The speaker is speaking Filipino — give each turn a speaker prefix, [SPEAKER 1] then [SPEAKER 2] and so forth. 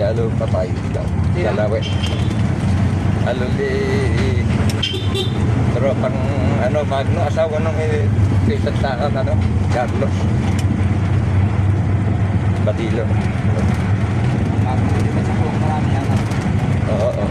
[SPEAKER 1] ano patay dalawa. Ano pero pang ano Magno asawa ng isang tao ano Carlos Badilo.
[SPEAKER 2] Marami yan.
[SPEAKER 1] Oo.